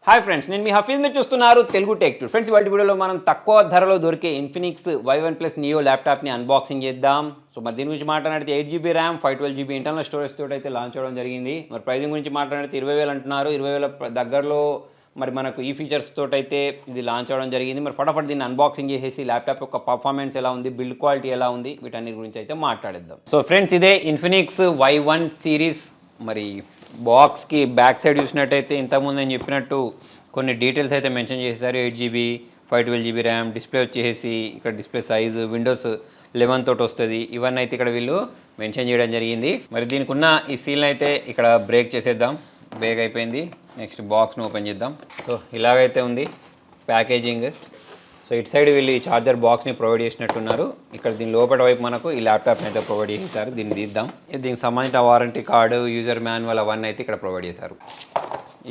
Hi friends, నేను మీ హఫీజ్ మీరు చూస్తున్నారు తెలుగు టెక్ టూర్. ఫ్రెండ్స్, ఇవాళ వీడియోలో మనం తక్కువ ధరలో దొరికే ఇన్ఫినిక్స్ Y1 ప్లస్ నియో ల్యాప్టాప్ని అన్బాక్సింగ్ చేద్దాం. సో మరి దీని గురించి మాట్లాడితే 8GB RAM 512GB internal storage తోటి అయితే లాంచ్ అవ్వడం జరిగింది. మరి ప్రైజింగ్ గురించి మాట్లాడితే 20,000 అంటున్నారు. 20,000 దగ్గరలో మరి మనకు ఈ ఫీచర్స్ తోటి అయితే ఇది లాంచ్ అవ్వడం జరిగింది. మరి ఫటాఫట్ దీన్ని అన్బాక్సింగ్ చేసేసి ల్యాప్టాప్ యొక్క పర్ఫార్మెన్స్ ఎలా ఉంది, బిల్డ్ క్వాలిటీ ఎలా ఉంది, వీటన్నిటి గురించి అయితే మాట్లాడేద్దాం. సో ఫ్రెండ్స్, ఇదే ఇన్ఫినిక్స్ Y1 సిరీస్. మరి బాక్స్కి బ్యాక్ సైడ్ చూసినట్టయితే ఇంతకుముందు నేను చెప్పినట్టు కొన్ని డీటెయిల్స్ అయితే మెన్షన్ చేశారు. 8GB 512GB ర్యామ్, డిస్ప్లే వచ్చేసి ఇక్కడ డిస్ప్లే సైజు విండోస్ 11 తోటి వస్తుంది. ఇవన్నీ అయితే ఇక్కడ వీళ్ళు మెన్షన్ చేయడం జరిగింది. మరి దీనికి ఉన్న ఈ సీల్ని అయితే ఇక్కడ బ్రేక్ చేసేద్దాం. బ్రేక్ అయిపోయింది. నెక్స్ట్ బాక్స్ను ఓపెన్ చేద్దాం. సో ఇలాగైతే ఉంది ప్యాకేజింగ్. సో ఇటు సైడ్ వీళ్ళు ఈ చార్జర్ బాక్స్ని ప్రొవైడ్ చేసినట్టున్నారు. ఇక్కడ దీని లోపల వైపు మనకు ఈ ల్యాప్టాప్ని అయితే ప్రొవైడ్ చేశారు. దీన్ని తీద్దాం. దీనికి సంబంధించిన వారంటీ కార్డు, యూజర్ మాన్యువల్ అవన్నీ అయితే ఇక్కడ ప్రొవైడ్ చేశారు.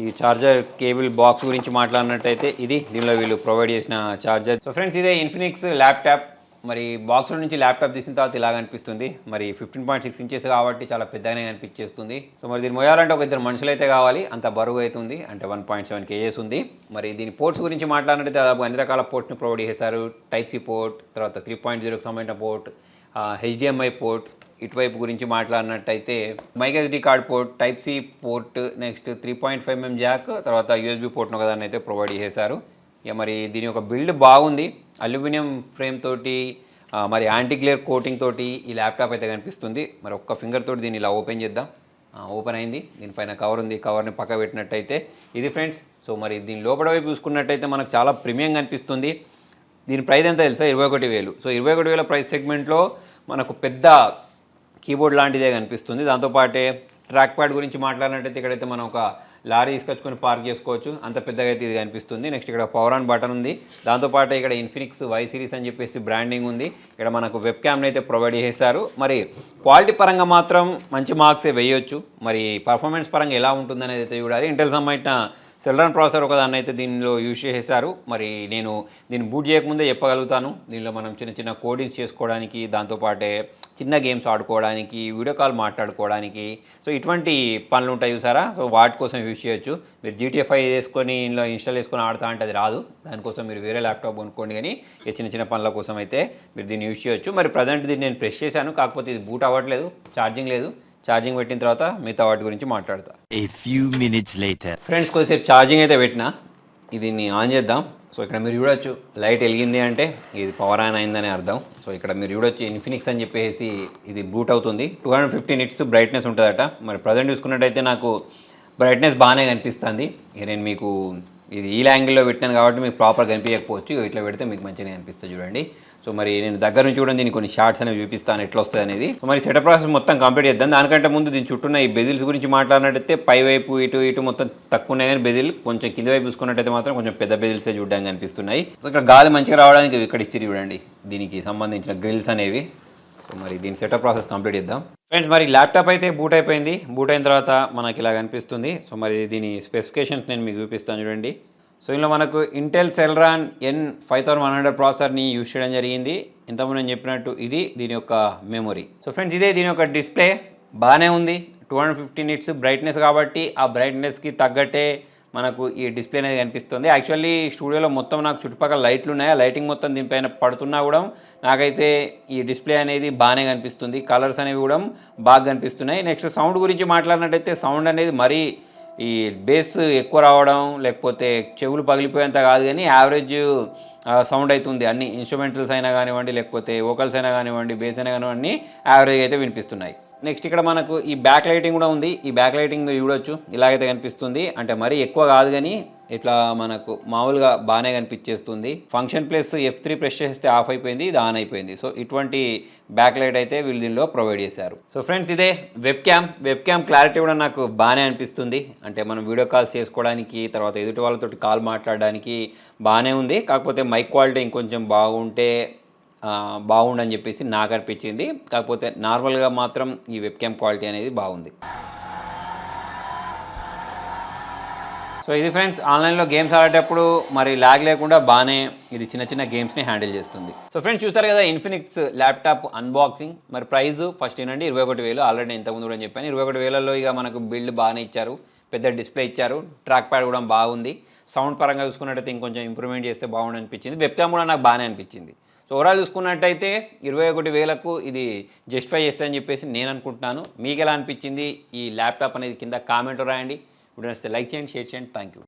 ఈ చార్జర్ కేబుల్ బాక్స్ గురించి మాట్లాడినట్టయితే ఇది దీనిలో వీళ్ళు ప్రొవైడ్ చేసిన చార్జర్. సో ఫ్రెండ్స్, ఇదే ఇన్ఫినిక్స్ ల్యాప్టాప్. మరి బాక్స్లో నుంచి ల్యాప్టాప్ తీసిన తర్వాత ఇలాగ అనిపిస్తుంది. మరి 15.6 ఇంచెస్ కాబట్టి చాలా పెద్దగానే అనిపించేస్తుంది. సో మరి దీన్ని మోయాలంటే ఒక ఇద్దరు మనుషులు అయితే కావాలి, అంత బరువు అవుతుంది. అంటే 1.7 kgs ఉంది. మరి దీని పోర్ట్స్ గురించి మాట్లాడినట్టు దాదాపు అన్ని రకాల పోర్ట్ని ప్రొవైడ్ చేశారు. Type-C పోర్ట్, తర్వాత 3.0కి సంబంధించిన పోర్ట్, HDMI పోర్ట్. ఇటువైపు గురించి మాట్లాడినట్టయితే microSD card port, Type-C port, next 3.5mm jack, తర్వాత USB పోర్ట్ను ఒకదాన్ని అయితే ప్రొవైడ్ చేశారు. ఇక మరి దీని యొక్క బిల్డ్ బాగుంది. అల్యూమినియం ఫ్రేమ్ తోటి మరి యాంటీ గ్లేర్ కోటింగ్ తోటి ఈ ల్యాప్టాప్ అయితే కనిపిస్తుంది. మరి ఒక్క ఫింగర్ తోటి దీన్ని ఇలా ఓపెన్ చేద్దాం. ఓపెన్ అయింది. దీనిపైన కవర్ ఉంది. కవర్ని పక్క పెట్టినట్టయితే ఇది ఫ్రెండ్స్. సో మరి దీని లోపల వైపు చూసుకున్నట్టయితే మనకు చాలా ప్రీమియం కనిపిస్తుంది. దీని ప్రైస్ ఎంత తెలుసా? 21,000. సో 21,000 ప్రైస్ సెగ్మెంట్లో మనకు పెద్ద కీబోర్డ్ లాంటిదే కనిపిస్తుంది. దాంతోపాటే ట్రాక్ ప్యాడ్ గురించి మాట్లాడినట్టయితే ఇక్కడైతే మనం ఒక లారీ తీసుకొచ్చుకొని పార్క్ చేసుకోవచ్చు. అంత పెద్దగా అయితే ఇది కనిపిస్తుంది. నెక్స్ట్ ఇక్కడ పవర్ ఆన్ బటన్ ఉంది. దాంతోపాటు ఇక్కడ ఇన్ఫినిక్స్ Y సిరీస్ అని చెప్పేసి బ్రాండింగ్ ఉంది. ఇక్కడ మనకు వెబ్ క్యామ్ని అయితే ప్రొవైడ్ చేశారు. మరి క్వాలిటీ పరంగా మాత్రం మంచి మార్క్సే వేయొచ్చు. మరి పర్ఫార్మెన్స్ పరంగా ఎలా ఉంటుందనేది అయితే చూడాలి. ఇంటెల్ సంబంధించిన సెలరాన్ ప్రాసెసర్ ఒకదాన్ని అయితే దీనిలో యూజ్ చేశారు. మరి నేను దీన్ని బూట్ చేయకముందే చెప్పగలుగుతాను. దీనిలో మనం చిన్న చిన్న కోడింగ్స్ చేసుకోవడానికి, దాంతోపాటే చిన్న గేమ్స్ ఆడుకోవడానికి, వీడియో కాల్ మాట్లాడుకోవడానికి, సో ఇటువంటి పనులు ఉంటాయి చూసారా. సో వాటి కోసం యూజ్ చేయొచ్చు. మీరు GTA 5 వేసుకొని ఇందులో ఇన్స్టాల్ చేసుకొని ఆడుతా అంటే అది రాదు. దానికోసం మీరు వేరే ల్యాప్టాప్ కొనుక్కోండి. కానీ చిన్న చిన్న పనుల కోసం అయితే మీరు దీన్ని యూజ్ చేయొచ్చు. మరి ప్రజెంట్ దీన్ని నేను ప్రెస్ చేశాను, కాకపోతే ఇది బూట్ అవ్వట్లేదు, ఛార్జింగ్ లేదు. ఛార్జింగ్ పెట్టిన తర్వాత మిగతా వాటి గురించి మాట్లాడతా. ఫ్రెండ్స్, కొద్దిసేపు ఛార్జింగ్ అయితే పెట్టినా. దీన్ని ఆన్ చేద్దాం. సో ఇక్కడ మీరు చూడొచ్చు లైట్ వెలిగింది అంటే ఇది పవర్ ఆన్ అయిందని అర్థం. సో ఇక్కడ మీరు చూడొచ్చు ఇన్ఫినిక్స్ అని చెప్పేసి ఇది బూట్ అవుతుంది. 250 నిట్స్ బ్రైట్నెస్ ఉంటుందట. మరి ప్రజెంట్ చూసుకున్నట్టయితే నాకు బ్రైట్నెస్ బాగానే కనిపిస్తుంది. ఇక నేను మీకు ఇది ఈ యాంగిల్లో పెట్టాను కాబట్టి మీకు ప్రాపర్ కనిపించకపోవచ్చు. ఇట్లా పెడితే మీకు మంచిగా కనిపిస్తుంది చూడండి. సో మరి నేను దగ్గర నుంచి చూడండి దీనికి కొన్ని షార్ట్స్ అనేవి చూపిస్తాను ఎట్లా వస్తుంది అనేది. సో మరి సెటప్ ప్రాసెస్ మొత్తం కంప్లీట్ చేద్దాం. దానికంటే ముందు దీని చుట్టూన్న ఈ బెజిల్స్ గురించి మాట్లాడినట్టయితే పై వైపు ఇటు మొత్తం తక్కువ ఉన్నాయి. కానీ బెజిల్ కొంచెం కింద వైపు చూసుకున్నట్టయితే మాత్రం కొంచెం పెద్ద బెజిల్సే చూడడానికి కనిపిస్తున్నాయి. సో ఇక్కడ గాలి మంచిగా రావడానికి ఇక్కడ ఇచ్చి చూడండి దీనికి సంబంధించిన గ్రిల్స్ అనేవి. సో మరి దీని సెటప్ ప్రాసెస్ కంప్లీట్ చేద్దాం. ఫ్రెండ్స్, మరి ల్యాప్టాప్ అయితే బూట్ అయిపోయింది. బూట్ అయిన తర్వాత మనకి ఇలా కనిపిస్తుంది. సో మరి దీని స్పెసిఫికేషన్స్ నేను మీకు చూపిస్తాను చూడండి. సో ఇందులో మనకు ఇంటెల్ సెలరాన్ N5100 ప్రాసెసర్ని యూజ్ చేయడం జరిగింది. ఇంతకుముందు నేను చెప్పినట్టు ఇది దీని యొక్క మెమొరీ. సో ఫ్రెండ్స్, ఇదే దీని యొక్క డిస్ప్లే బాగానే ఉంది. 250 నిట్స్ బ్రైట్నెస్ కాబట్టి ఆ బ్రైట్నెస్కి తగ్గట్టే మనకు ఈ డిస్ప్లే అనేది కనిపిస్తుంది. యాక్చువల్లీ స్టూడియోలో మొత్తం నాకు చుట్టుపక్కల లైట్లు ఉన్నాయి. ఆ లైటింగ్ మొత్తం దీనిపైన పడుతున్నా కూడా నాకైతే ఈ డిస్ప్లే అనేది బాగానే కనిపిస్తుంది. కలర్స్ అనేవి కూడా బాగా కనిపిస్తున్నాయి. నెక్స్ట్ సౌండ్ గురించి మాట్లాడినట్టయితే సౌండ్ అనేది మరీ ఈ బేస్ ఎక్కువ రావడం లేకపోతే చెవులు పగిలిపోయేంత కాదు, కానీ యావరేజ్ సౌండ్ అవుతుంది. అన్ని ఇన్స్ట్రుమెంటల్స్ అయినా కానివ్వండి, లేకపోతే వోకల్స్ అయినా కానివ్వండి, బేస్ అయినా కానివ్వండి, యావరేజ్ అయితే వినిపిస్తున్నాయి. నెక్స్ట్ ఇక్కడ మనకు ఈ బ్యాక్ లైటింగ్ కూడా ఉంది. ఈ బ్యాక్ లైటింగ్ చూడొచ్చు ఇలాగైతే కనిపిస్తుంది. అంటే మరీ ఎక్కువ కాదు కానీ ఇట్లా మనకు మామూలుగా బాగానే కనిపించేస్తుంది. ఫంక్షన్ ప్లస్ F3 ప్రెస్ చేస్తే ఆఫ్ అయిపోయింది, ఇది ఆన్ అయిపోయింది. సో ఇటువంటి బ్యాక్ లైట్ అయితే వీళ్ళు దీనిలో ప్రొవైడ్ చేశారు. సో ఫ్రెండ్స్, ఇదే వెబ్ క్యామ్ క్లారిటీ కూడా నాకు బాగానే అనిపిస్తుంది. అంటే మనం వీడియో కాల్స్ చేసుకోవడానికి, తర్వాత ఎదుటి వాళ్ళతో కాల్ మాట్లాడడానికి బాగానే ఉంది. కాకపోతే మైక్ క్వాలిటీ ఇంకొంచెం బాగుండని చెప్పేసి నాకు అనిపించింది. కాకపోతే నార్మల్గా మాత్రం ఈ వెబ్ క్యామ్ క్వాలిటీ అనేది బాగుంది. సో ఇది ఫ్రెండ్స్, ఆన్లైన్లో గేమ్స్ ఆడేటప్పుడు మరి ల్యాగ్ లేకుండా బాగానే ఇది చిన్న చిన్న గేమ్స్ని హ్యాండిల్ చేస్తుంది. సో ఫ్రెండ్స్, చూస్తారు కదా ఇన్ఫినిక్స్ ల్యాప్టాప్ అన్బాక్సింగ్. మరి ప్రైస్ ఫస్ట్ ఏంటంటే 21,000. ఆల్రెడీ ఇంతకుముందు కూడా చెప్పాను 21,000లో ఇక మనకు బిల్డ్ బాగానే ఇచ్చారు. పెద్ద డిస్ప్లే ఇచ్చారు, ట్రాక్ ప్యాడ్ కూడా బాగుంది. సౌండ్ పరంగా చూసుకున్నట్టయితే ఇంకొంచెం ఇంప్రూవ్మెంట్ చేస్తే బాగుండు అనిపించింది. వెబ్కామ్ కూడా నాకు బాగానే అనిపించింది. సో ఓవరాల్ చూసుకున్నట్టయితే 21,000కు ఇది జస్టిఫై చేస్తుందని చెప్పేసి నేను అనుకుంటున్నాను. మీకు ఎలా అనిపించింది ఈ ల్యాప్టాప్ అనేది కింద కామెంట్ రాయండి. వీడియో నచ్చితే లైక్ చేయండి, షేర్ చేయండి. Thank you.